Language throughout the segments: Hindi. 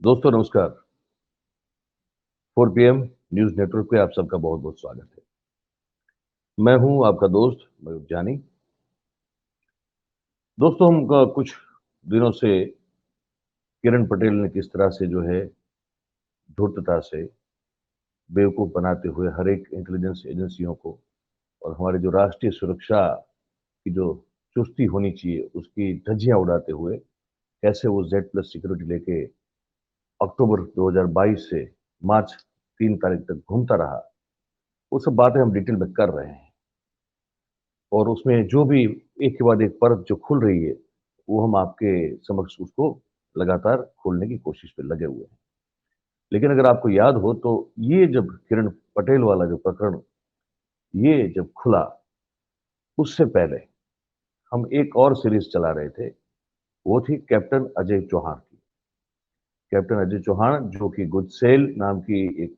दोस्तों नमस्कार। 4 पीएम न्यूज़ नेटवर्क पे आप सबका बहुत-बहुत स्वागत है। मैं हूं आपका दोस्त मयूर जानी। दोस्तों हम कुछ दिनों से किरण पटेल ने किस तरह से जो है धूर्तता से बेवकूफ़ बनाते हुए हर एक इंटेलिजेंस एजेंसियों को और हमारी जो राष्ट्रीय सुरक्षा की जो चुस्ती होनी चाहिए उसकी धज्जियाँ उड़ाते हुए कैसे वो जेड प्लस सिक्योरिटी लेके अक्टूबर 2022 से मार्च 3 तारीख तक घूमता रहा, वो सब बातें हम डिटेल में कर रहे हैं। और उसमें जो भी एक के बाद एक परत जो खुल रही है, वो हम आपके समक्ष उसको लगातार खोलने की कोशिश पे लगे हुए हैं। लेकिन अगर आपको याद हो तो ये जब किरण पटेल वाला जो प्रकरण ये जब खुला, उससे पहले हम एक और सीरीज़ चला रहे थे, वो थी कैप्टन अजय चौहान की। कैप्टन अजय चौहान जो कि गुडसेल नाम की एक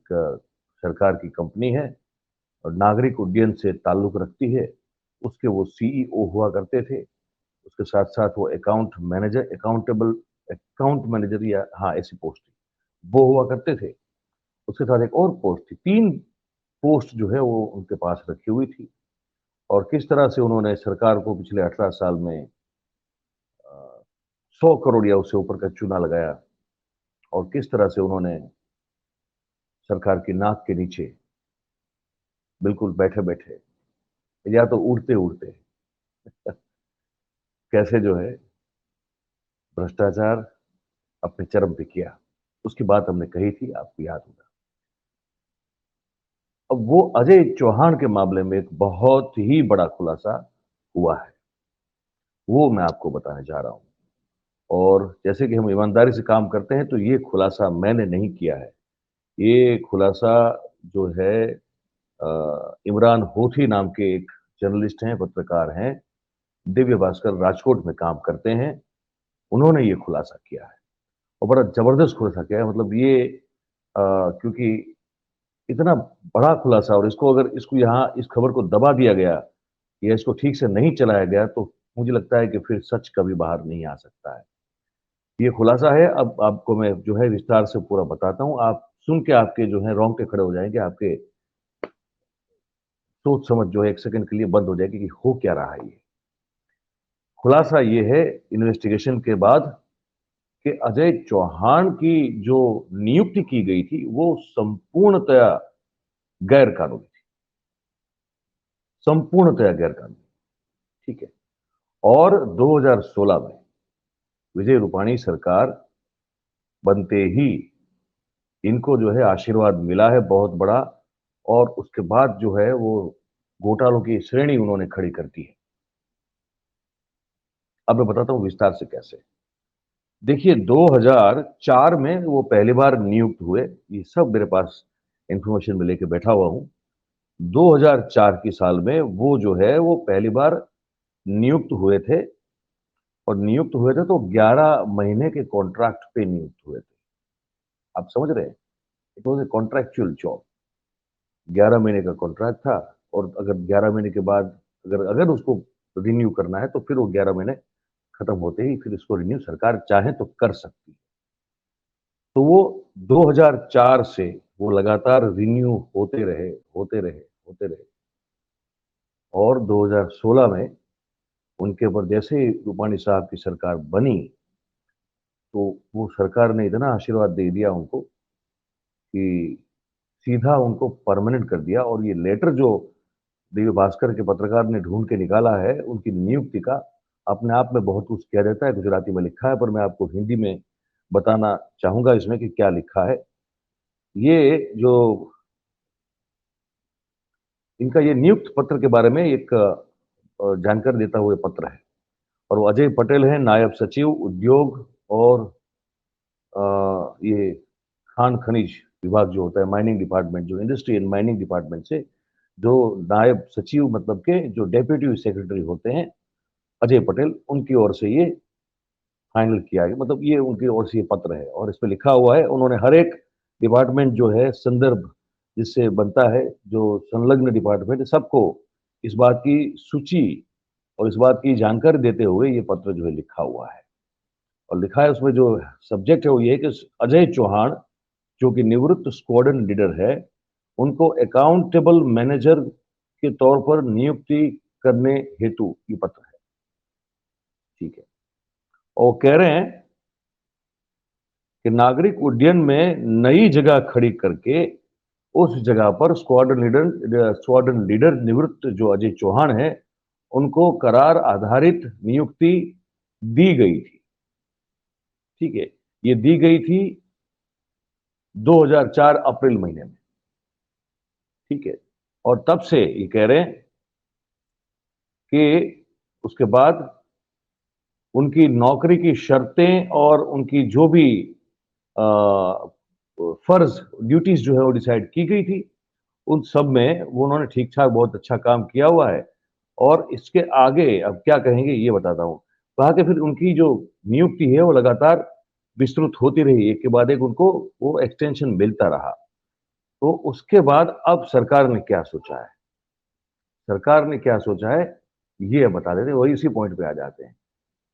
सरकार की कंपनी है और नागरिक उड्डयन से ताल्लुक रखती है। उसके वो सीईओ हुआ करते थे। उसके साथ-साथ वो अकाउंट मैनेजर या हाँ, ऐसी पोस्ट थी, वो हुआ करते थे। उसके साथ एक और पोस्ट थी, 3 पोस्ट जो है वो उनके पास रखी हुई थी और किस तरह से उन्होंने सरकार को पिछले 18 साल में 100 करोड़ या उससे ऊपर का चूना लगाया और किस तरह से उन्होंने सरकार की नाक के नीचे बिल्कुल बैठे-बैठे या तो उड़ते-उड़ते कैसे जो है भ्रष्टाचार अपने चरम पे किया। उसकी बात हमने कही थी, आपको याद होगा। अब वो अजय चौहान के मामले में एक बहुत ही बड़ा खुलासा हुआ है, वो मैं आपको बताने जा रहा हूँ। और जैसे कि हम ईमानदारी से काम करते हैं, तो ये खुलासा मैंने नहीं किया है। ये खुलासा जो है इमरान होठी नाम के एक जर्नलिस्ट हैं, पत्रकार हैं, दिव्य भास्कर राजकोट में काम करते हैं, उन्होंने ये खुलासा किया है और बड़ा ज़बरदस्त खुलासा किया है। मतलब ये क्योंकि इतना बड़ा खुलासा और इसको यहाँ इस खबर को दबा दिया गया या इसको ठीक से नहीं चलाया गया, तो मुझे लगता है कि फिर सच कभी बाहर नहीं आ सकता है। ये खुलासा है, अब आपको मैं जो है विस्तार से पूरा बताता हूँ। आप सुन के आपके जो है रोंगटे खड़े हो जाएँगे, आपके सोच समझ जो है 1 सेकंड के लिए बंद हो जाएगी कि हो क्या रहा है ये। खुलासा ये है इन्वेस्टिगेशन के बाद कि अजय चौहान की जो नियुक्ति की गई थी, वो संपूर्णतया गैर कानूनी थी। संपूर्णतया गैर कानूनी, ठीक है। और 2016 में विजय रूपाणी सरकार बनते ही इनको जो है आशीर्वाद मिला है बहुत बड़ा और उसके बाद जो है वो घोटालों की श्रेणी उन्होंने खड़ी कर दी है। अब मैं बताता हूँ विस्तार से कैसे। देखिए 2004 में वो पहली बार नियुक्त हुए, ये सब मेरे पास इन्फॉर्मेशन में लेके बैठा हुआ हूँ। 2004 की साल में वो जो है वो पहली बार नियुक्त हुए थे और नियुक्त हुए थे तो 11 महीने के कॉन्ट्रैक्ट पे नियुक्त हुए थे। आप समझ रहे हैं? It was a contractual job. 11 महीने का कॉन्ट्रैक्ट था और अगर 11 महीने के बाद अगर अगर उसको रिन्यू करना है तो फिर वो 11 महीने खत्म होते ही फिर इसको रिन्यू सरकार चाहे तो कर सकती है। तो वो 2004 से वो लगातार रिन्यू होते रहे और 2016 में उनके ऊपर जैसे ही रूपाणी साहब की सरकार बनी, तो वो सरकार ने इतना आशीर्वाद दे दिया उनको कि सीधा उनको परमानेंट कर दिया और ये लेटर जो दिव्य भास्कर के पत्रकार ने ढूँढ के निकाला है, उनकी नियुक्ति का, अपने आप में बहुत कुछ किया जाता है, गुजराती में लिखा है, पर मैं आपको हिंदी में बताना चाहूँगा इसमें कि क्या लिखा है। ये जो इनका ये नियुक्त पत्र के बारे में एक जानकारी देता हुआ पत्र है और वो अजय पटेल हैं, नायब सचिव उद्योग और ये खान खनिज विभाग जो होता है, माइनिंग डिपार्टमेंट जो इंडस्ट्री एंड माइनिंग डिपार्टमेंट से जो नायब सचिव मतलब के जो डेप्यूटी सेक्रेटरी होते हैं, अजय पटेल, उनकी ओर से ये फाइनल किया है। मतलब ये उनकी ओर से ये पत्र है और इसमें लिखा हुआ है, उन्होंने हर एक डिपार्टमेंट जो है संदर्भ जिससे बनता है, जो संलग्न डिपार्टमेंट है, सबको इस बात की सूची और इस बात की जानकारी देते हुए ये पत्र जो है लिखा हुआ है। और लिखा है उसमें, जो सब्जेक्ट है वो ये है कि अजय चौहान जो कि निवृत्त स्क्वाड्रन लीडर है, उनको अकाउंटेबल मैनेजर के तौर पर नियुक्ति करने हेतु ये पत्र है। ठीक है। और कह रहे हैं कि नागरिक उड्डयन में नई जगह खड़ी करके उस जगह पर स्क्वाड्रन लीडर निवृत्त जो अजय चौहान है, उनको करार आधारित नियुक्ति दी गई थी। ठीक है, ये दी गई थी 2004 अप्रैल महीने में। ठीक है, और तब से ये कह रहे हैं कि उसके बाद उनकी नौकरी की शर्तें और उनकी जो भी फर्ज ड्यूटीज जो है वो डिसाइड की गई थी, उन सब में वो उन्होंने ठीक ठाक बहुत अच्छा काम किया हुआ है। और इसके आगे अब क्या कहेंगे ये बताता हूँ। कहा कि फिर उनकी जो नियुक्ति है वो लगातार विस्तृत होती रही, एक के बाद एक उनको वो एक्सटेंशन मिलता रहा। तो उसके बाद अब सरकार ने क्या सोचा है, सरकार ने क्या सोचा है ये बता देते, वही उसी पॉइंट पे आ जाते हैं।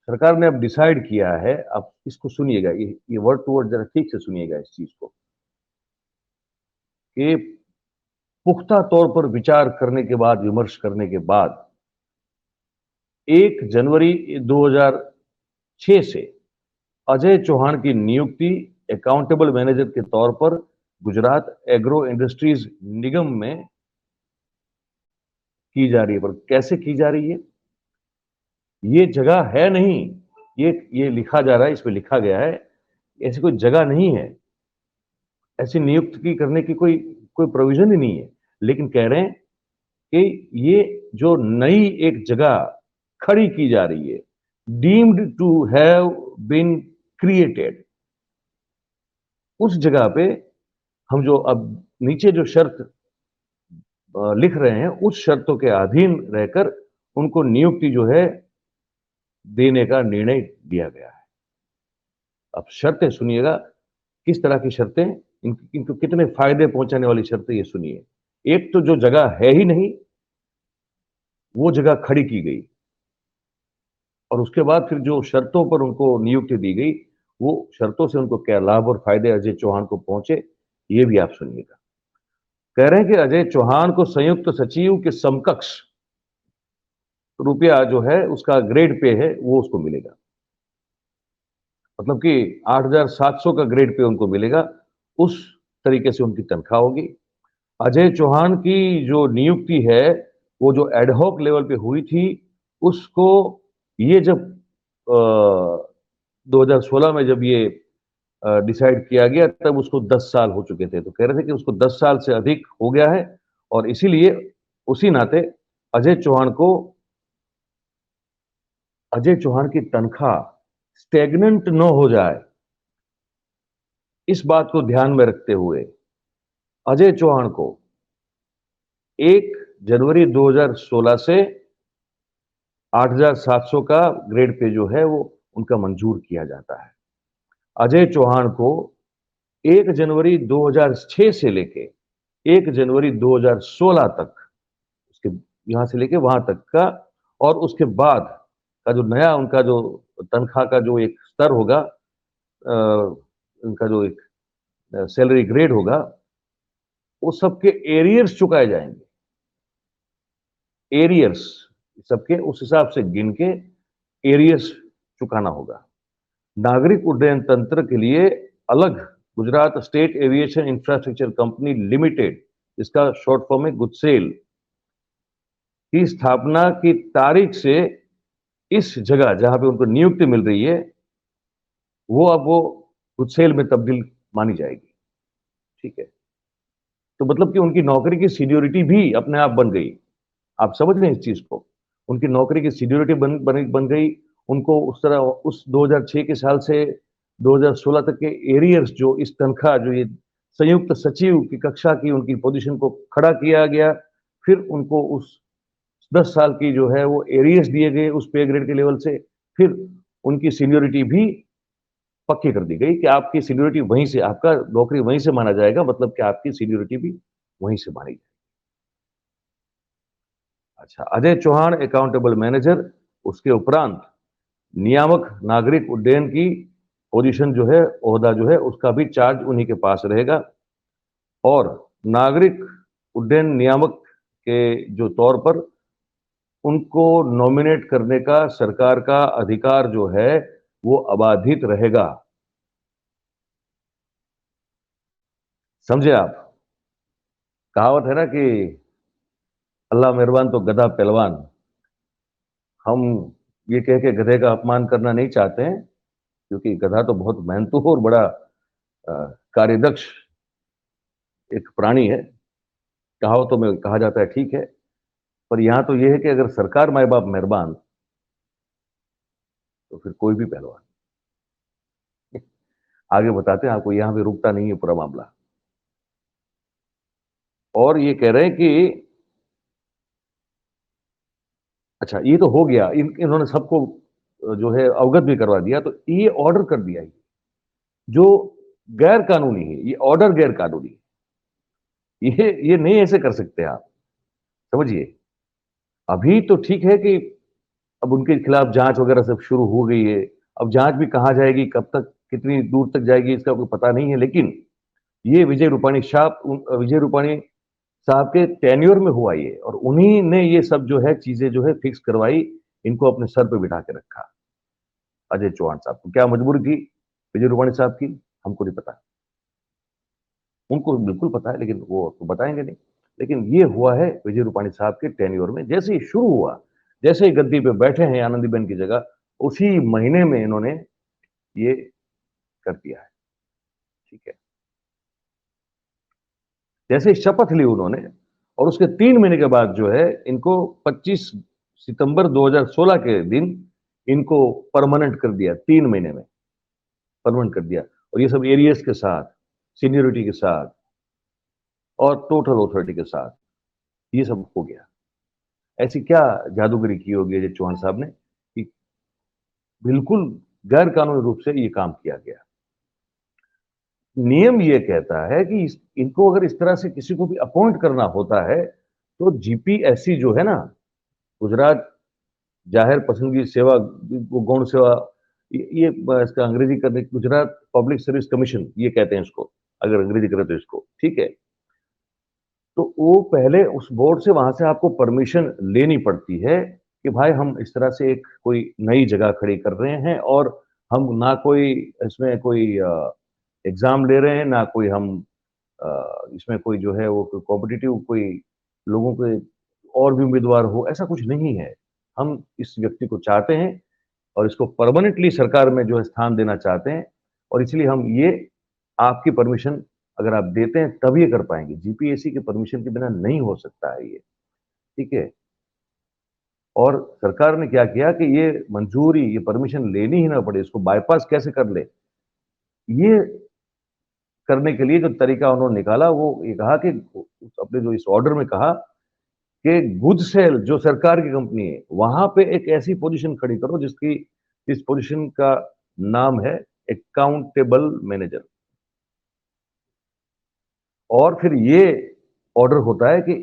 सरकार ने अब डिसाइड किया है, अब इसको सुनिएगा, ये वर्ड टू वर्ड जरा ठीक से सुनिएगा इस चीज को, कि पुख्ता तौर पर विचार करने के बाद, विमर्श करने के बाद 1 जनवरी 2006 से अजय चौहान की नियुक्ति अकाउंटेबल मैनेजर के तौर पर गुजरात एग्रो इंडस्ट्रीज निगम में की जा रही है। पर कैसे की जा रही है, ये जगह है नहीं, ये लिखा जा रहा है, इसमें लिखा गया है ऐसी कोई जगह नहीं है, ऐसी नियुक्ति करने की कोई कोई प्रोविजन ही नहीं है। लेकिन कह रहे हैं कि ये जो नई एक जगह खड़ी की जा रही है, deemed to have been created, उस जगह पे हम जो अब नीचे जो शर्त लिख रहे हैं, उस शर्तों के अधीन रहकर उनको नियुक्ति जो है देने का निर्णय लिया गया है। अब शर्तें सुनिएगा, किस तरह की शर्तें, इनको कितने फायदे पहुंचाने वाली शर्तें, ये सुनिए। एक तो जो जगह है ही नहीं, वो जगह खड़ी की गई, और उसके बाद फिर जो शर्तों पर उनको नियुक्ति दी गई, वो शर्तों से उनको क्या लाभ और फायदे अजय चौहान को पहुंचे, ये भी आप सुनिएगा। कह रहे हैं कि अजय चौहान को संयुक्त सचिव के समकक्ष रुपया जो है उसका ग्रेड पे है वो उसको मिलेगा, मतलब कि 8,700 का ग्रेड पे उनको मिलेगा, उस तरीके से उनकी तनख्वाह होगी। अजय चौहान की जो नियुक्ति है वो जो एडहॉक लेवल पे हुई थी, उसको ये जब 2016 में जब ये डिसाइड किया गया, तब उसको 10 साल हो चुके थे। तो कह रहे थे कि उसको 10 साल से अधिक हो गया है, और इसीलिए उसी नाते अजय चौहान को, अजय चौहान की तनख्वाह स्टेगनेंट न हो जाए, इस बात को ध्यान में रखते हुए अजय चौहान को 1 जनवरी 2016 से 8,700 का ग्रेड पे जो है वो उनका मंजूर किया जाता है। अजय चौहान को 1 जनवरी 2006 से लेके 1 जनवरी 2016 तक, उसके यहां से लेके वहां तक का, और उसके बाद का जो नया उनका जो तनख्वाह का जो एक स्तर होगा, उनका जो एक सैलरी ग्रेड होगा, वो सबके एरियर्स चुकाए जाएंगे। एरियर्स सबके उस हिसाब से गिन के एरियर्स चुकाना होगा। नागरिक उड्डयन तंत्र के लिए अलग Gujarat state aviation infrastructure company limited, इसका शॉर्ट फॉर्म है गुजसेल, की स्थापना की तारीख से इस जगह जहां पे उनको नियुक्ति मिल रही है, वो अब वो गुजसेल में तब्दील मानी जाएगी। ठीक है, तो मतलब कि उनकी नौकरी की सीनियोरिटी भी अपने आप बन गई। आप समझ रहे हैं इस चीज को, उनकी नौकरी की सीनियोरिटी बन गई। उनको उस तरह उस 2006 के साल से 2016 तक के एरियर्स, जो इस तनख्वाह जो ये संयुक्त सचिव की कक्षा की उनकी पोजीशन को खड़ा किया गया, फिर उनको उस 10 साल की जो है वो एरियर्स दिए गए उस पे ग्रेड के लेवल से, फिर उनकी सीनियोरिटी भी पक्की कर दी गई कि आपकी सीनियोरिटी वहीं से, आपका नौकरी वहीं से माना जाएगा, मतलब कि आपकी सीनियोरिटी भी वहीं से मानी जाएगी। अच्छा, अजय चौहान अकाउंटेबल मैनेजर, उसके उपरांत नियामक नागरिक उड्डयन की पोजीशन जो है, ओहदा जो है, उसका भी चार्ज उन्हीं के पास रहेगा। और नागरिक उड्डयन नियामक के जो तौर पर उनको नॉमिनेट करने का सरकार का अधिकार जो है वो अबाधित रहेगा। समझे आप? कहावत है ना कि अल्लाह मेहरबान तो गधा पहलवान। हम ये कह के गधे का अपमान करना नहीं चाहते हैं, क्योंकि गधा तो बहुत मेहनतू और बड़ा कार्यदक्ष एक प्राणी है। कहावतों में कहा जाता है, ठीक है, पर यहां तो यह है कि अगर सरकार माए बाप मेहरबान तो फिर कोई भी पहलवान। आगे बताते हैं आपको, यहां भी रुकता नहीं है पूरा मामला। और ये कह रहे हैं कि अच्छा, ये तो हो गया, इन्होंने सबको जो है अवगत भी करवा दिया, तो ये ऑर्डर कर दिया है जो गैर कानूनी है, ये ऑर्डर गैर कानूनी है। ये नहीं ऐसे कर सकते आप, समझिए। अभी तो ठीक है कि अब उनके खिलाफ जांच वगैरह सब शुरू हो गई है। अब जांच भी कहां जाएगी, कब तक, कितनी दूर तक जाएगी, इसका कोई पता नहीं है। लेकिन ये विजय रूपाणी साहब के टेन्योर में हुआ ये, और उन्हीं ने ये सब जो है चीजें जो है फिक्स करवाई, इनको अपने सर पे बिठा के रखा। अजय चौहान साहब को क्या मजबूरी थी विजय रूपाणी साहब की, हमको नहीं पता। उनको बिल्कुल पता है, लेकिन वो तो बताएंगे नहीं। लेकिन ये हुआ है विजय रूपाणी साहब के टेन्योर में। जैसे ही शुरू हुआ, जैसे ही गद्दी पे बैठे हैं आनंदीबेन की जगह, उसी महीने में इन्होंने ये कर दिया है। ठीक है, जैसे ही शपथ ली उन्होंने, और उसके 3 महीने के बाद जो है इनको 25 सितंबर 2016 के दिन इनको परमानेंट कर दिया। 3 महीने में परमानेंट कर दिया, और ये सब एरियस के साथ, सीनियोरिटी के साथ और टोटल अथॉरिटी के साथ ये सब हो गया। ऐसी क्या जादूगरी की होगी अजय चौहान साहब ने कि बिल्कुल गैर कानूनी रूप से ये काम किया गया। नियम ये कहता है कि इनको अगर इस तरह से किसी को भी अपॉइंट करना होता है तो जीपीएससी जो है ना, गुजरात जाहिर पसंदगी सेवा, गौण सेवा, ये इसका अंग्रेजी करने, गुजरात पब्लिक सर्विस कमीशन ये कहते हैं इसको, अगर अंग्रेजी करें तो इसको, ठीक है। तो वो पहले उस बोर्ड से, वहां से आपको परमिशन लेनी पड़ती है कि भाई हम इस तरह से एक कोई नई जगह खड़ी कर रहे हैं, और हम ना कोई इसमें कोई एग्जाम ले रहे हैं, ना कोई हम इसमें कोई जो है वो कॉम्पिटिटिव कोई लोगों के और भी उम्मीदवार हो, ऐसा कुछ नहीं है। हम इस व्यक्ति को चाहते हैं और इसको परमानेंटली सरकार में जो है स्थान देना चाहते हैं, और इसलिए हम ये आपकी परमिशन अगर आप देते हैं तब ये कर पाएंगे। जीपीएससी के परमिशन के बिना नहीं हो सकता है ये, ठीक है। और सरकार ने क्या किया कि ये मंजूरी, ये परमिशन लेनी ही ना पड़े, इसको बाईपास कैसे कर ले, ये करने के लिए जो तरीका उन्होंने निकाला वो ये कहा कि अपने जो इस ऑर्डर में कहा कि गुजसेल जो सरकार की कंपनी है, वहां पे एक ऐसी पोजीशन खड़ी करो जिसकी, इस पोजीशन का नाम है अकाउंटेबल मैनेजर। और फिर ये ऑर्डर होता है कि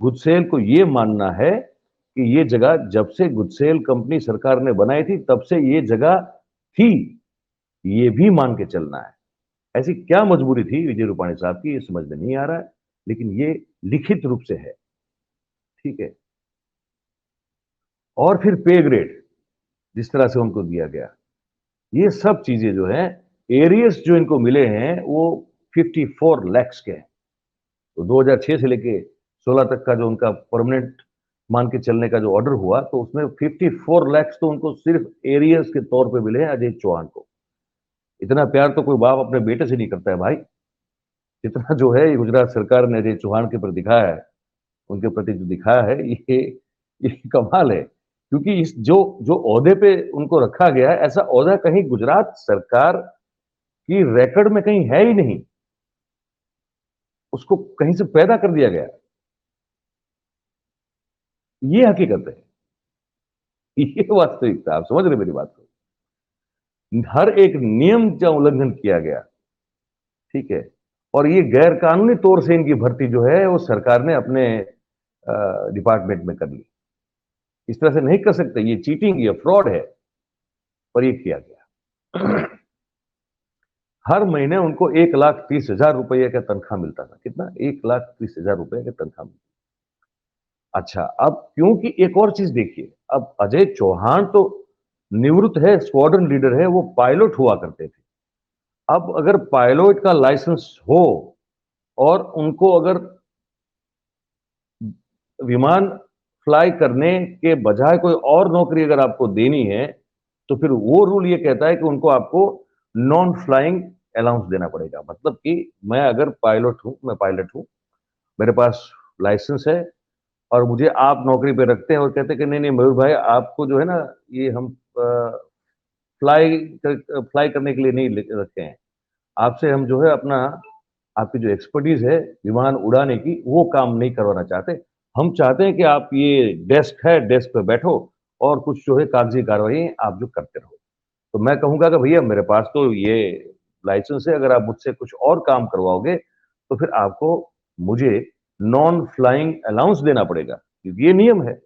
गुजसेल को ये मानना है कि ये जगह जब से गुजसेल कंपनी सरकार ने बनाई थी तब से ये जगह थी, ये भी मान के चलना है। ऐसी क्या मजबूरी थी विजय रूपाणी साहब की, ये समझ में नहीं आ रहा है, लेकिन ये लिखित रूप से है, ठीक है। और फिर पे ग्रेड जिस तरह से उनको दिया गया, ये सब चीजें जो है, एरियस जो इनको मिले हैं वो 54 lakhs के हैं। तो 2006 से लेके 16 तक का जो उनका परमानेंट मान के चलने का जो ऑर्डर हुआ, तो उसमें 54 lakhs तो उनको सिर्फ एरियस के तौर पे मिले हैं अजय चौहान को। इतना प्यार तो कोई बाप अपने बेटे से नहीं करता है भाई, जितना जो है ये गुजरात सरकार ने अजय चौहान के प्रति दिखाया है, उनके प्रति जो दिखाया है, ये कमाल है। क्योंकि इस जो जो ओहदे पे उनको रखा गया है, ऐसा ओहदा कहीं गुजरात सरकार की रिकॉर्ड में कहीं है ही नहीं, उसको कहीं से पैदा कर दिया गया। ये हकीकत है, ये वास्तविकता, आप समझ रहे मेरी बात को। हर एक नियम का उल्लंघन किया गया, ठीक है। और ये गैर कानूनी तौर से इनकी भर्ती जो है वो सरकार ने अपने डिपार्टमेंट में कर ली। इस तरह से नहीं कर सकते, ये चीटिंग, ये फ्रॉड है। पर ये किया गया। हर महीने उनको 1,30,000 रुपये का तनख्वाह मिलता था। कितना? 1,30,000 रुपये का तनख्वाह मिलता। अच्छा, अब क्योंकि एक और चीज देखिए, अब अजय चौहान तो निवृत्त है, स्क्वाड्रन लीडर है, वो पायलट हुआ करते थे। अब अगर पायलट का लाइसेंस हो और उनको अगर विमान फ्लाई करने के बजाय कोई और नौकरी अगर आपको देनी है, तो फिर वो रूल ये कहता है कि उनको आपको नॉन फ्लाइंग अलाउंस देना पड़ेगा। मतलब कि मैं अगर पायलट हूं, मैं पायलट हूं, मेरे पास लाइसेंस है और मुझे आप नौकरी पे रखते हैं और कहते हैं कि नहीं नहीं मयूर भाई, आपको जो है ना, ये हम फ्लाई फ्लाई करने के लिए नहीं रखे हैं, आपसे हम जो है अपना, आपकी जो एक्सपर्टीज है विमान उड़ाने की, वो काम नहीं करवाना चाहते। हम चाहते हैं कि आप ये डेस्क है, डेस्क पे बैठो और कुछ जो है कागजी कार्रवाई आप जो करते रहो। तो मैं कहूंगा कि भैया मेरे पास तो ये लाइसेंस है, अगर आप मुझसे कुछ और काम करवाओगे तो फिर आपको मुझे नॉन फ्लाइंग अलाउंस देना पड़ेगा, क्योंकि ये नियम है,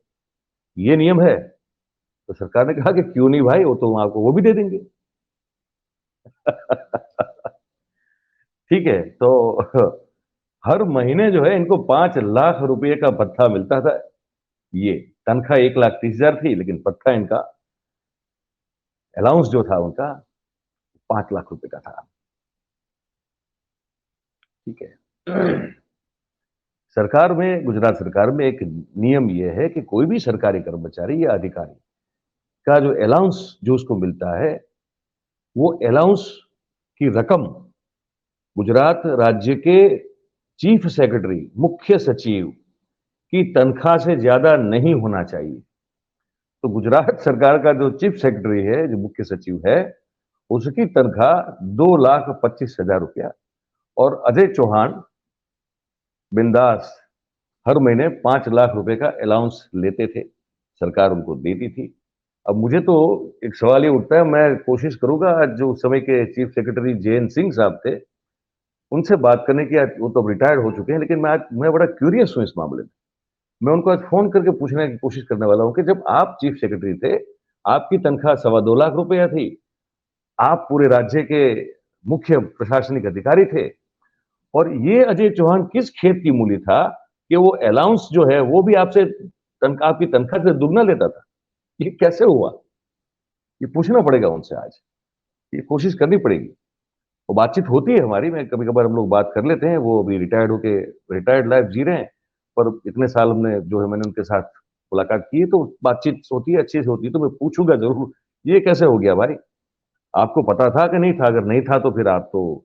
ये नियम है। तो सरकार ने कहा कि क्यों नहीं भाई, वो तो आपको वो भी दे देंगे। ठीक है, तो हर महीने जो है इनको 5 लाख रुपए का भत्ता मिलता था। ये तनख्वाह 1,30,000 थी, लेकिन भत्ता इनका, अलाउंस जो था उनका, 5 लाख रुपए का था। ठीक है। सरकार में, गुजरात सरकार में एक नियम यह है कि कोई भी सरकारी कर्मचारी या अधिकारी का जो अलाउंस जो उसको मिलता है, वो अलाउंस की रकम गुजरात राज्य के चीफ सेक्रेटरी, मुख्य सचिव की तनख्वाह से ज्यादा नहीं होना चाहिए। तो गुजरात सरकार का जो चीफ सेक्रेटरी है, जो मुख्य सचिव है, उसकी तनख्वाह 2,25,000 रुपया, और अजय चौहान बिंदास हर महीने 5 लाख रुपए का अलाउंस लेते थे, सरकार उनको देती थी। अब मुझे तो एक सवाल ये उठता है, मैं कोशिश करूंगा जो उस समय के चीफ सेक्रेटरी जयंत सिंह साहब थे, उनसे बात करने की। आज वो तो रिटायर्ड हो चुके हैं, लेकिन मैं बड़ा क्यूरियस हूं इस मामले में। मैं उनको आज फोन करके पूछने की कोशिश करने वाला हूं कि जब आप चीफ सेक्रेटरी थे, आपकी तनख्वाह 2.25 लाख रुपया थी, आप पूरे राज्य के मुख्य प्रशासनिक अधिकारी थे, और ये अजय चौहान किस खेत की मूली था कि वो अलाउंस जो है वो भी आपसे आपकी तनख्वाह से दुगना लेता था? ये कैसे हुआ? ये पूछना पड़ेगा उनसे आज, ये कोशिश करनी पड़ेगी। वो बातचीत होती है हमारी, मैं कभी कभार हम लोग बात कर लेते हैं, वो अभी रिटायर्ड होके रिटायर्ड लाइफ जी रहे हैं, पर इतने साल हमने जो है मैंने उनके साथ मुलाकात की है, तो बातचीत होती है, अच्छी से होती है, तो मैं पूछूंगा जरूर ये कैसे हो गया भाई, आपको पता था कि नहीं था? अगर नहीं था तो फिर आप तो,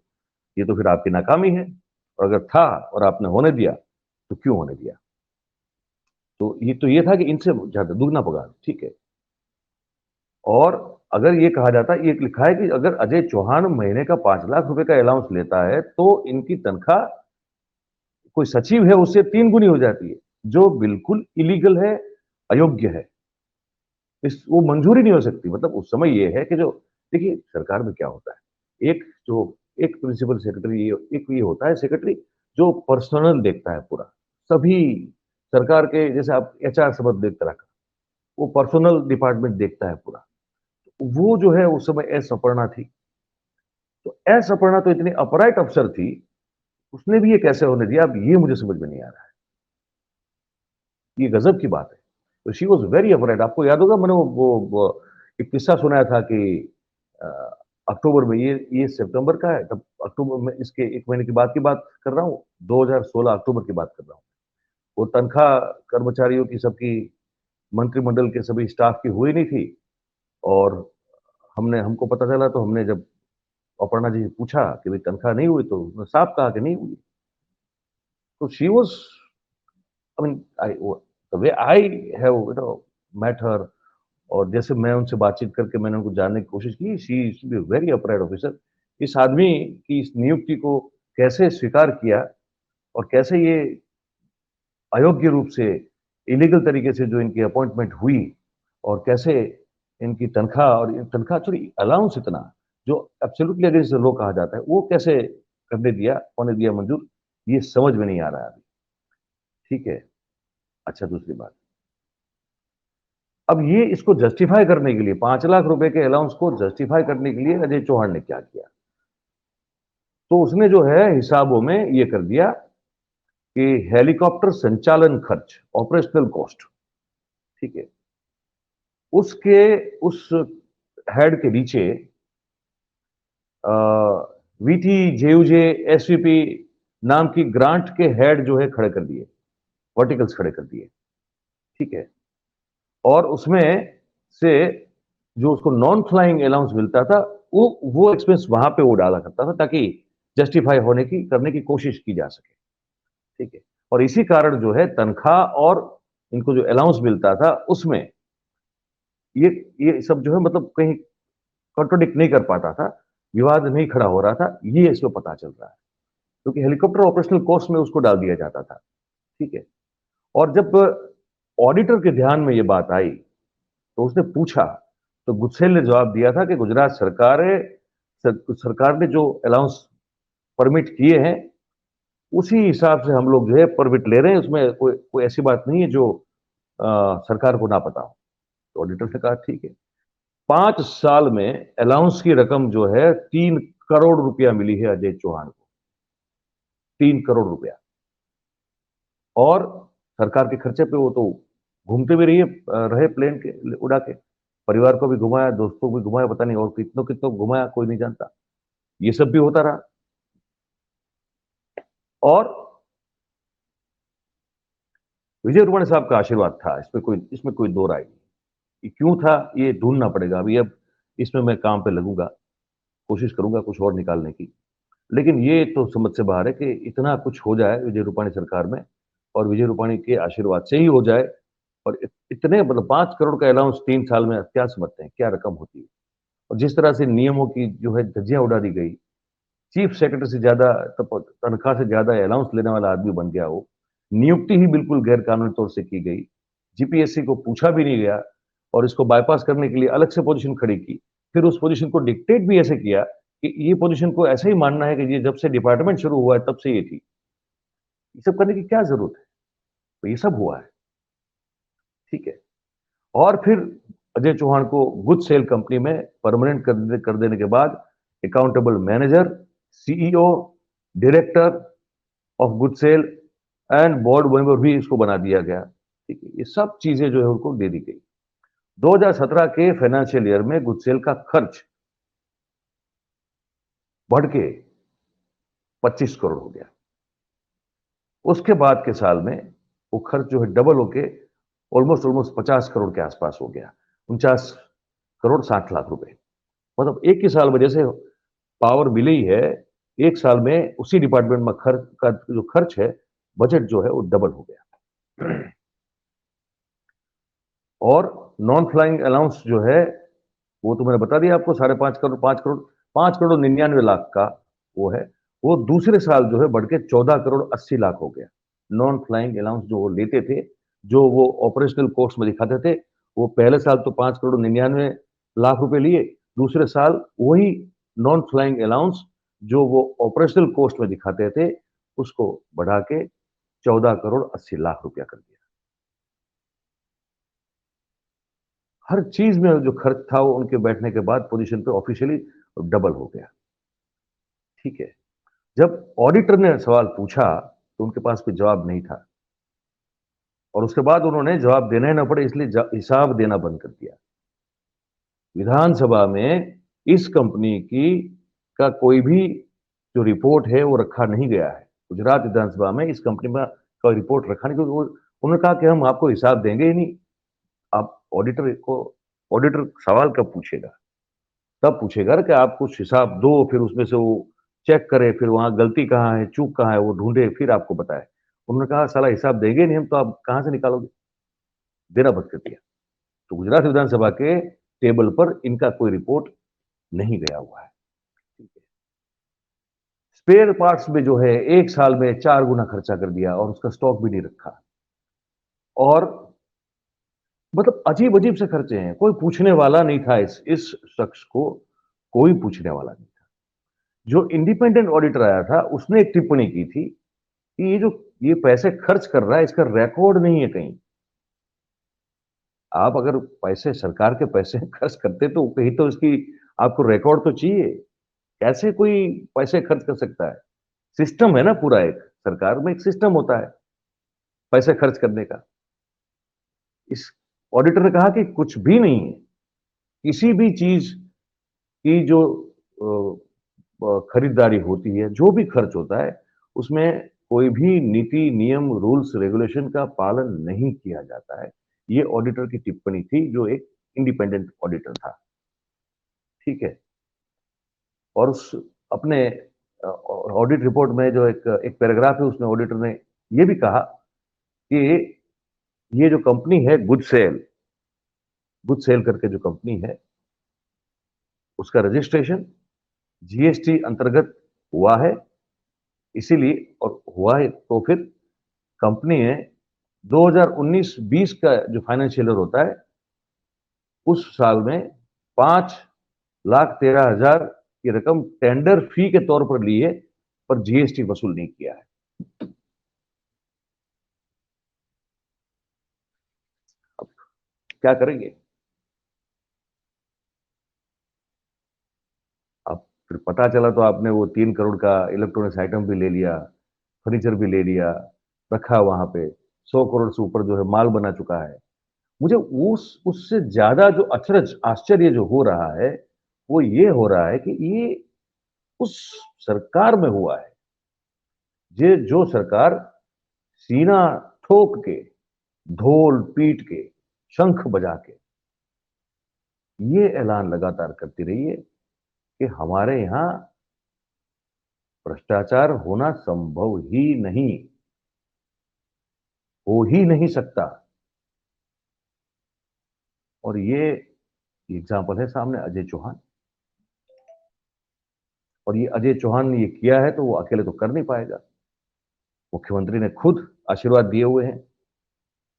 ये तो फिर आपकी नाकामी है, और अगर था और आपने होने दिया तो क्यों होने दिया? तो ये था कि इनसे ज्यादा दुगना पगार, ठीक है। और अगर ये कहा जाता, ये लिखा है कि अगर अजय चौहान महीने का 5 लाख रुपए का अलाउंस लेता है तो इनकी तनख्वाह कोई सचिव है उससे 3 गुनी हो जाती है, जो बिल्कुल इलीगल है, अयोग्य है। इस वो मंजूरी नहीं हो सकती। मतलब उस समय ये है कि जो, देखिए सरकार में क्या होता है, एक जो, एक प्रिंसिपल सेक्रेटरी, एक ये होता है सेक्रेटरी जो पर्सनल देखता है पूरा, सभी सरकार के, जैसे आप एचआर समझ देख तरह का, वो पर्सनल डिपार्टमेंट देखता है पूरा। वो जो है उस समय एस अपर्णा थी। तो एस अपर्णा तो इतनी अपराइट अफसर थी, उसने भी ये कैसे होने दिया, अब ये मुझे समझ में नहीं आ रहा है। ये गजब की बात है। तो शी वॉज वेरी अपराइट। आपको याद होगा मैंने वो एक किस्सा सुनाया था कि अ, अक्टूबर में, ये सितंबर का है, तब अक्टूबर में, इसके 1 महीने की बात कर रहा हूँ, 2016 अक्टूबर की बात कर रहा हूँ। वो तनख्वाह कर्मचारियों की सबकी, मंत्रिमंडल के सभी स्टाफ की हुई नहीं थी, और हमको पता चला, तो हमने जब अपर्णा जी से पूछा कि भाई तनख्वाह नहीं हुई, तो उन्होंने साफ कहा कि नहीं हुई। तो she was, I mean, I the way I have met her, और जैसे मैं उनसे बातचीत करके मैंने उनको जानने की कोशिश की, she be very upright officer. इस आदमी की इस नियुक्ति को कैसे स्वीकार किया, और कैसे ये अयोग्य रूप से, इलीगल तरीके से जो इनकी अपॉइंटमेंट हुई, और कैसे इनकी तनख्वाह, और तनख्वाह सॉरी अलाउंस इतना, जो एब्सोल्युटली अगेंस्ट द लॉ कहा जाता है, वो कैसे करने दिया, होने दिया मंजूर, ये समझ में नहीं आ रहा है अभी। ठीक है। अच्छा, दूसरी बात, अब ये इसको जस्टिफाई करने के लिए 5 लाख रुपए के अलाउंस को जस्टिफाई करने के लिए अजय चौहान ने क्या किया, तो उसने जो है हिसाबों में ये कर दिया कि हेलीकॉप्टर संचालन खर्च, ऑपरेशनल कॉस्ट, ठीक है, उसके उस हेड के नीचे वीटी जेयूजे एसवीपी नाम की ग्रांट के हेड जो है खड़े कर दिए, वर्टिकल्स खड़े कर दिए, ठीक है। और उसमें से जो उसको नॉन फ्लाइंग अलाउंस मिलता था वो एक्सपेंस वहां पे वो डाला करता था ताकि जस्टिफाई होने की करने की कोशिश की जा सके, ठीक है। और इसी कारण जो है तनख्वाह और इनको जो अलाउंस मिलता था उसमें ये ये सब जो है मतलब कहीं कॉन्ट्रोडिक्ट नहीं कर पाता था, विवाद नहीं खड़ा हो रहा था, ये इसमें पता चल रहा है क्योंकि हेलीकॉप्टर ऑपरेशनल कॉस्ट में उसको डाल दिया जाता था, ठीक है। और जब ऑडिटर के ध्यान में ये बात आई तो उसने पूछा, तो गुस्सेल ने जवाब दिया था कि गुजरात सरकार ने जो अलाउंस परमिट किए हैं उसी हिसाब से हम लोग जो है परमिट ले रहे हैं, उसमें कोई ऐसी बात नहीं है जो सरकार को ना पता हो। तो ऑडिटर ने कहा ठीक है। 5 साल में अलाउंस की रकम जो है 3 करोड़ रुपया मिली है अजय चौहान को, 3 करोड़ रुपया। और सरकार के खर्चे पे वो तो घूमते भी रहे प्लेन के उड़ा के, परिवार को भी घुमाया, दोस्तों को भी घुमाया, पता नहीं और कितनों कितनों घुमाया, कोई नहीं जानता। ये सब भी होता रहा। और विजय रूपाणी साहब का आशीर्वाद था, इसमें कोई दो राय नहीं। ये क्यों था ये ढूंढना पड़ेगा अभी, अब इसमें मैं काम पे लगूंगा, कोशिश करूंगा कुछ और निकालने की। लेकिन ये तो समझ से बाहर है कि इतना कुछ हो जाए विजय रूपाणी सरकार में और विजय रूपाणी के आशीर्वाद से ही हो जाए, और इतने मतलब 5 करोड़ का अलाउंस 3 साल में क्या समझते हैं क्या रकम होती है। और जिस तरह से नियमों की जो है धज्जियां उड़ा दी गई, चीफ सेक्रेटरी से ज्यादा तनख्वाह से ज्यादा अलाउंस लेने वाला आदमी बन गया वो, नियुक्ति ही बिल्कुल गैर कानूनी तौर से की गई, जीपीएससी को पूछा भी नहीं गया और इसको बाईपास करने के लिए अलग से पोजीशन खड़ी की। फिर उस पोजीशन को डिक्टेट भी ऐसे किया कि ये पोजीशन को ऐसे ही मानना है कि ये जब से डिपार्टमेंट शुरू हुआ है तब से ये थी। ये सब करने की क्या जरूरत है, तो ये सब हुआ है, ठीक है। और फिर अजय चौहान को गुड सेल कंपनी में परमानेंट कर देने के बाद accountable manager, CEO, director of good cell and board member भी इसको बना दिया गया, ठीक है। ये सब चीजें जो है उनको दे दी गई। 2017 के फाइनेंशियल ईयर में गुड सेल का खर्च बढ़ के 25 करोड़ हो गया। उसके बाद के साल में वो खर्च जो है डबल होके ऑलमोस्ट 50 करोड़ के आसपास हो गया, 49 करोड़ 60 लाख रुपए। मतलब एक ही साल में जैसे पावर मिली है, एक साल में उसी डिपार्टमेंट में खर्च का जो खर्च है, बजट जो है वो डबल हो गया। और नॉन फ्लाइंग अलाउंस जो है वो तो मैंने बता दिया आपको, 5.5 करोड़ 5 करोड़ 99 लाख का वो है। वो दूसरे साल जो है बढ़ के 14 करोड़ 80 लाख हो गया। नॉन फ्लाइंग अलाउंस जो वो लेते थे, जो वो ऑपरेशनल कोर्स में दिखाते थे, वो पहले साल तो 5 करोड़ 99 लाख रुपए लिए, दूसरे साल वही नॉन फ्लाइंग अलाउंस जो वो ऑपरेशनल कोस्ट में दिखाते थे उसको बढ़ा के 14 करोड़ 80 लाख रुपया कर दिया। हर चीज में जो खर्च था वो उनके बैठने के बाद पोजीशन पे ऑफिशियली डबल हो गया, ठीक है। जब ऑडिटर ने सवाल पूछा तो उनके पास कोई जवाब नहीं था, और उसके बाद उन्होंने जवाब देना ही ना पड़े इसलिए हिसाब देना बंद कर दिया। विधानसभा में इस कंपनी की का कोई भी जो रिपोर्ट है वो रखा नहीं गया है। गुजरात विधानसभा में इस कंपनी में का रिपोर्ट रखा नहीं, क्योंकि उन्होंने कहा कि हम आपको हिसाब देंगे ही नहीं। आप ऑडिटर सवाल कब पूछेगा, तब पूछेगा कि आप कुछ हिसाब दो, फिर उसमें से वो चेक करे, फिर वहां गलती कहाँ है, चूक कहाँ है वो ढूंढे, फिर आपको बताए। उन्होंने कहा साला हिसाब देंगे नहीं हम तो आप कहां से निकालोगे, देना बंद कर दिया। तो गुजरात विधानसभा के टेबल पर इनका कोई रिपोर्ट नहीं गया हुआ है, ठीक है। स्पेयर पार्ट्स में जो है एक साल में 4 गुना खर्चा कर दिया और उसका स्टॉक भी नहीं रखा। और मतलब अजीब अजीब से खर्चे हैं, कोई पूछने वाला नहीं था इस शख्स को, कोई पूछने वाला नहीं था। जो इंडिपेंडेंट ऑडिटर आया था उसने एक टिप्पणी की थी कि ये जो ये पैसे खर्च कर रहा है इसका रिकॉर्ड नहीं है कहीं। आप अगर पैसे सरकार के पैसे खर्च करते तो कहीं तो उसकी आपको रिकॉर्ड तो चाहिए। कैसे कोई पैसे खर्च कर सकता है? सिस्टम है ना पूरा एक, सरकार में एक सिस्टम होता है पैसे खर्च करने का। इस ऑडिटर ने कहा कि कुछ भी नहीं है। किसी भी चीज की जो खरीदारी होती है, जो भी खर्च होता है, उसमें कोई भी नीति, नियम, रूल्स, रेगुलेशन का पालन नहीं किया जाता है। ये ऑडिटर की टिप्पणी थी, जो एक इंडिपेंडेंट ऑडिटर था। ठीक है? और उस अपने ऑडिट रिपोर्ट में जो एक एक पैराग्राफ है, उसमें ऑडिटर ने ये भी कहा कि ये जो कंपनी है गुड सेल करके जो कंपनी है, उसका रजिस्ट्रेशन जीएसटी अंतर्गत हुआ है, इसीलिए और हुआ है तो फिर कंपनी ने 2019-20 का जो फाइनेंशियल ईयर होता है, उस साल में 5,13,000 की रकम टेंडर फी के तौर पर ली है, पर जीएसटी वसूल नहीं किया है। अब क्या करेंगे? अब फिर पता चला तो आपने वो 3 करोड़ का इलेक्ट्रॉनिक्स आइटम भी ले लिया, फर्नीचर भी ले लिया, रखा वहां पे। 100 करोड़ से ऊपर जो है माल बना चुका है। मुझे उस उससे ज्यादा जो अचरज, आश्चर्य जो हो रहा है, वो ये हो रहा है कि ये उस सरकार में हुआ है, ये जो सरकार सीना ठोक के, ढोल पीट के, शंख बजा के ये ऐलान लगातार करती रही है कि हमारे यहां भ्रष्टाचार होना संभव ही नहीं, हो ही नहीं सकता। और ये एग्जाम्पल है सामने अजय चौहान। और ये अजय चौहान ने ये किया है तो वो अकेले तो कर नहीं पाएगा। मुख्यमंत्री ने खुद आशीर्वाद दिए हुए हैं।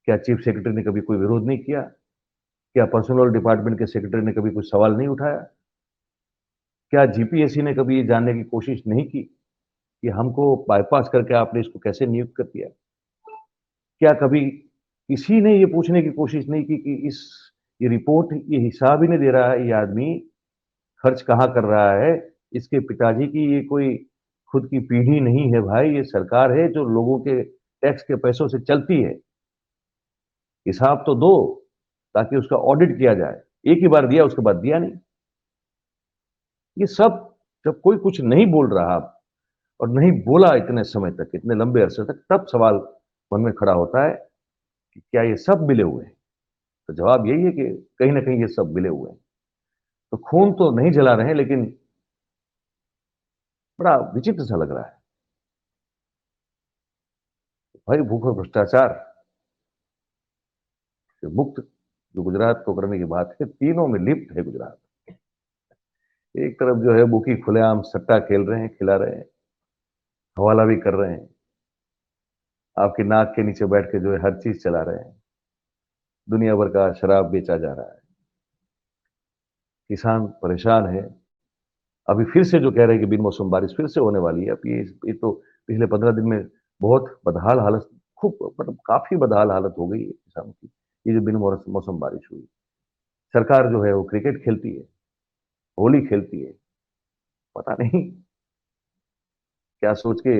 क्या चीफ सेक्रेटरी ने कभी कोई विरोध नहीं किया? क्या पर्सनल डिपार्टमेंट के सेक्रेटरी ने कभी कोई सवाल नहीं उठाया? क्या जीपीएससी ने कभी ये जानने की कोशिश नहीं की कि हमको बाईपास करके आपने इसको कैसे नियुक्त कर दिया? क्या कभी किसी ने ये पूछने की कोशिश नहीं की कि इस ये रिपोर्ट ये हिसाब ही नहीं दे रहा है, ये आदमी खर्च कहाँ कर रहा है? इसके पिताजी की ये कोई खुद की पीढ़ी नहीं है भाई, ये सरकार है जो लोगों के टैक्स के पैसों से चलती है। हिसाब तो दो, ताकि उसका ऑडिट किया जाए। एक ही बार दिया, उसके बाद दिया नहीं। ये सब जब कोई कुछ नहीं बोल रहा और नहीं बोला इतने समय तक, इतने लंबे अरसे तक, तब सवाल मन में खड़ा होता है कि क्या ये सब मिले हुए हैं? तो जवाब यही है कि कहीं ना कहीं ये सब मिले हुए हैं। तो खून तो नहीं जला रहे हैं, लेकिन बड़ा विचित्र सा लग रहा है भाई। भूख और भ्रष्टाचार से मुक्त जो गुजरात को करने की बात है, तीनों में लिप्त है गुजरात। एक तरफ जो है बुकी खुलेआम सट्टा खेल रहे हैं, खिला रहे हैं, हवाला भी कर रहे हैं, आपकी नाक के नीचे बैठ के जो है हर चीज चला रहे हैं, दुनिया भर का शराब बेचा जा रहा है, किसान परेशान है। अभी फिर से जो कह रहे हैं कि बिन मौसम बारिश फिर से होने वाली है। अब ये तो पिछले 15 दिन में बहुत बदहाल हालत, खूब मतलब काफी बदहाल हालत हो गई है किसानों की। ये जो बिन मौसम बारिश हुई, सरकार जो है वो क्रिकेट खेलती है, होली खेलती है, पता नहीं क्या सोच के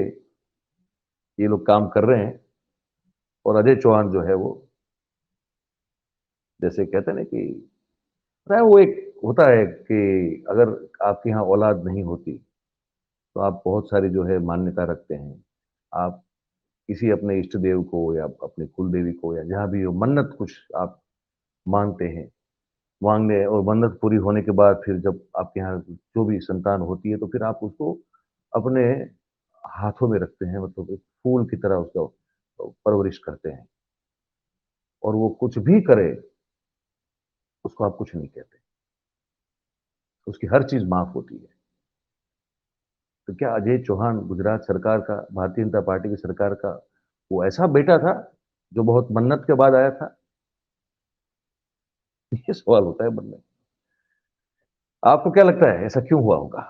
ये लोग काम कर रहे हैं। और अजय चौहान जो है वो, जैसे कहते हैं ना कि पता है, वो एक होता है कि अगर आपके यहाँ औलाद नहीं होती तो आप बहुत सारी जो है मान्यता रखते हैं। आप किसी अपने इष्ट देव को या अपने कुल देवी को या जहाँ भी हो, मन्नत कुछ आप मांगते हैं। मांगने और मन्नत पूरी होने के बाद फिर जब आपके यहाँ जो भी संतान होती है तो फिर आप उसको अपने हाथों में रखते हैं, मतलब एक फूल की तरह उसका परवरिश करते हैं। और वो कुछ भी करे, उसको आप कुछ नहीं कहते, उसकी हर चीज माफ होती है। तो क्या अजय चौहान गुजरात सरकार का, भारतीय जनता पार्टी की सरकार का वो ऐसा बेटा था जो बहुत मन्नत के बाद आया था? ये सवाल होता है मन में। आपको क्या लगता है ऐसा क्यों हुआ होगा?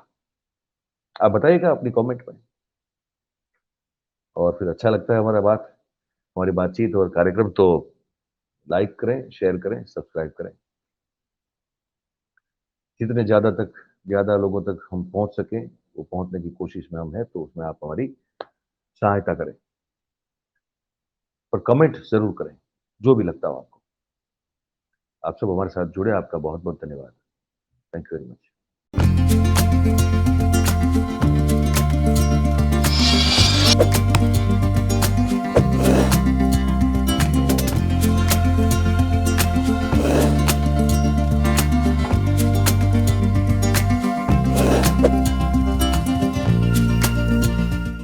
आप बताइएगा अपनी कमेंट में। और फिर अच्छा लगता है हमारी बातचीत और कार्यक्रम तो लाइक करें, शेयर करें, सब्सक्राइब करें। जितने ज़्यादा लोगों तक हम पहुंच सकें, वो पहुंचने की कोशिश में हम हैं, तो उसमें आप हमारी सहायता करें और कमेंट ज़रूर करें, जो भी लगता हो आपको। आप सब हमारे साथ जुड़े, आपका बहुत-बहुत धन्यवाद। Thank you very much.